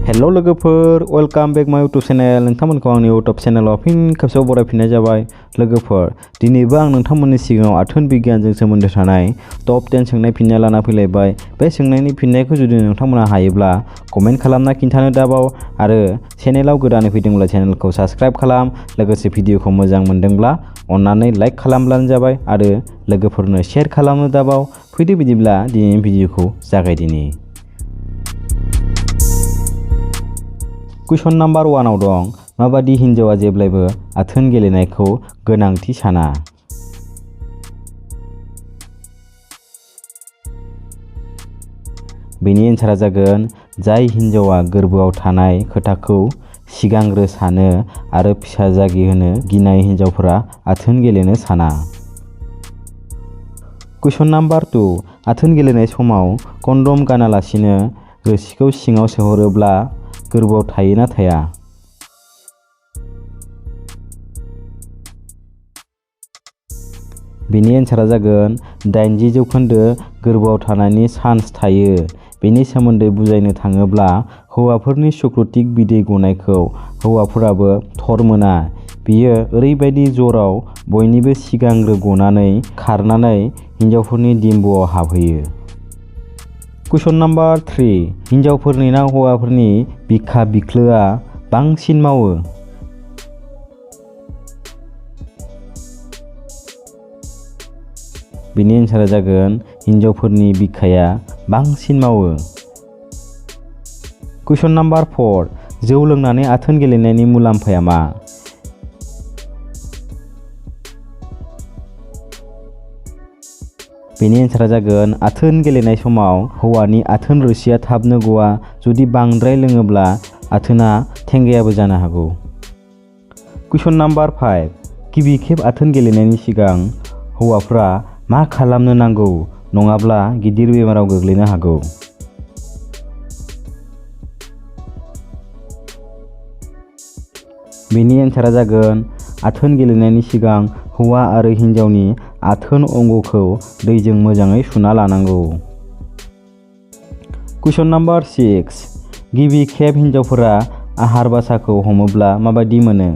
Hello लोगोफोर, welcome बेक माय YouTube channel. नोंथांमोनखौ आंनि यूट्यूब चैनलाव फिन खेबसेयाव बरायफिननाय जाबाय। लोगोफोर, दिनैबो आं नोंथांमोननि सिगाङाव आथोन बिगियानजों सोमोन्दो थानाय टप 10 सोंनाय फिननाय लाना फैलायबाय। बे सोंनायनि फिननायखौ जुदि नोंथांमोना हायोब्ला कमेन्ट खालामना खिन्थानो दाबाव आरो चेनेलाव गोदानै फैदोंब्ला चेनेलखौ साबस्क्राइब खालाम। लोगोसे भिडिअखौ मोजां मोनदोंब्ला अन्नानै लाइक खालामब्लानो जाबाय आरो लोगोफोरनो शेयार खालामनो दाबाव। फैदो बिदिब्ला दिनैनि भिडिअखौ जागायदिनि। कुइसन नाम्बार 1 आव दं, माबादि हिन्जावा जेब्लायबो आथोन गेलेनायखौ गोनांथि साना? बेनि एन्सारा जागोन जाय हिन्जावा गोरबोआव थानाय खोथाखौ सिगांग्रो सानो आरो फिसा जागि होनो गिनाय हिन्जावफोरा आथोन गेलेनो साना। कुइसन नाम्बार 2, आथोन गेलेनाय समाव कन्डम गानालासिनो रोसिखौ सिङाव सोहरोब्ला गोरबोआव थायो ना थाया? बेनि एन्सारा जागोन 80% गोरबोआव थानायनि चान्स थायो। बेनि सोमोन्दै बुजायनो थाङोब्ला हौवाफोरनि सुक्रुतिक बिदै गनायखौ हौवाफोराबो थर मोना। बियो ओरैबायदि जराव बयनिबो सिगांग्रो गनानै खारनानै हिन्जावफोरनि दिम्बुआव हाबहैयो। कुइसन नाम्बार 3, हिन्जावफोरनि ना हौवाफोरनि बिखा बिख्लोआ बांसिन मावो? बेनि एन्सारा जागोन हिन्जावफोरनि बिखाया बांसिन मावो। कुइसन नाम्बार 4, जौ लोंनानै आथोन गेलेनायनि मुलाम्फाया मा? बेनि एन्सारा जागोन आथोन गेलेनाय समाव हौवानि आथोन रोसिया थाबनो गवा। जुदि बांद्राय लोङोब्ला आथोना थेंगायाबो जानो हागौ। कुइसन नाम्बार 5, गिबि खेब आथोन गेलेनायनि सिगां हौवाफ्रा मा खालामनो नांगौ नङाब्ला गिदिर बेमाराव गोग्लैनो हागौ? बेनि एन्सारा जागोन आथोन गेलेनायनि सिगां हौवा आरो हिन्जावनि आथोन अंगखौ दैजों मोजाङै सुना लानांगौ। कुइसन नाम्बार 6, गिबि खेब हिन्जावफोरा आहार बासाखौ हमोब्ला माबादि मोनो?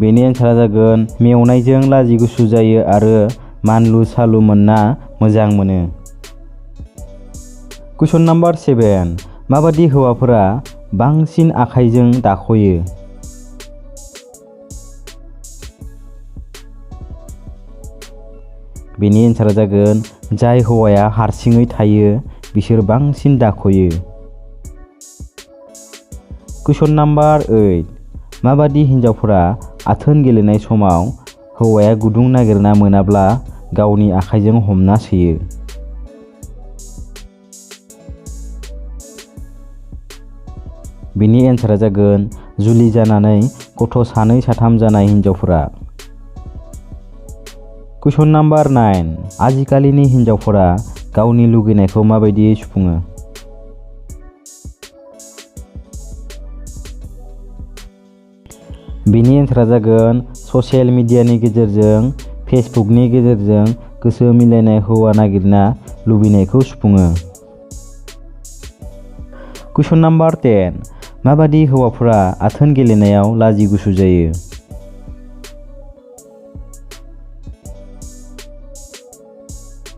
बेनि एन्सारा जागोन मेवनायजों लाजि गुसु जायो आरो मानलु सालु मोनना मोजां मोनो। कुइसन नाम्बार 7, माबादि हौवाफोरा बांसिन आखाइजों दाखयो? बेनि एन्सारा जागोन जाय हौवाया हारसिङै थायो बिसोर बांसिन दाखयो। कुइसन नाम्बार 8, माबादि हिन्जावफोरा आथोन गेलेनाय समाव हौवाया गुदुं नागिरना मोनाब्ला गावनि आखाइजों हमना सोयो? बेनि एन्सारा जागोन जुलि जानानै गथ' 2-3 जानाय हिन्जावफोरा। कुइसन नाम्बार 9, आजिखालिनि हिन्जावफोरा गावनि लुगैनायखौ माबायदियै सुफुङो? बेनि एन्सारा जागोन ससियेल मिडियानि गेजेरजों, फेसबुकनि गेजेरजों गोसो मिलायनाय हौवा नागिरना लुबैनायखौ सुफुङो। कुइसन नाम्बार 10, माबादि हौवाफोरा आथोन गेलेनायाव लाजि गुसु जायो?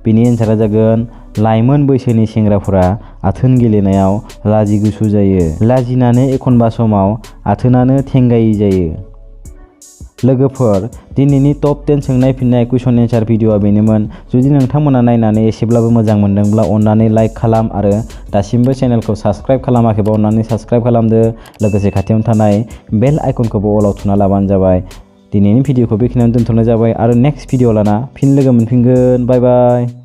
बेनि एन्सारा जागोन लाइमोन बैसोनि सेंग्राफोरा आथोन गेलेनायाव लाजि गुसु जायो। लाजिनानै एखनबा समाव आथोनानो थेंगायि जायो। लोगोफोर, दिनैनि टप 10 सोंनाय फिननाय कुइसन एन्सार भिडिअआ बेनोमोन। जुदि नोंथांमोना नायनानै एसेब्लाबो मोजां मोनदोंब्ला अन्नानै लाइक खालाम आरो दासिमबो चेनेलखौ साबस्क्राइब खालामाखैबा अन्नानै साबस्क्राइब खालामदो। लोगोसे खाथियावनो थानाय बेल आइकनखौबो अलाव थुना लाबानो जाबाय। दिनैनि भिडिअखौ बेखिनियावनो दोनथ'नाय जाबाय आरो नेक्स्ट भिडिअ लाना फिन लोगो मोनफिनगोन। बाय बाय।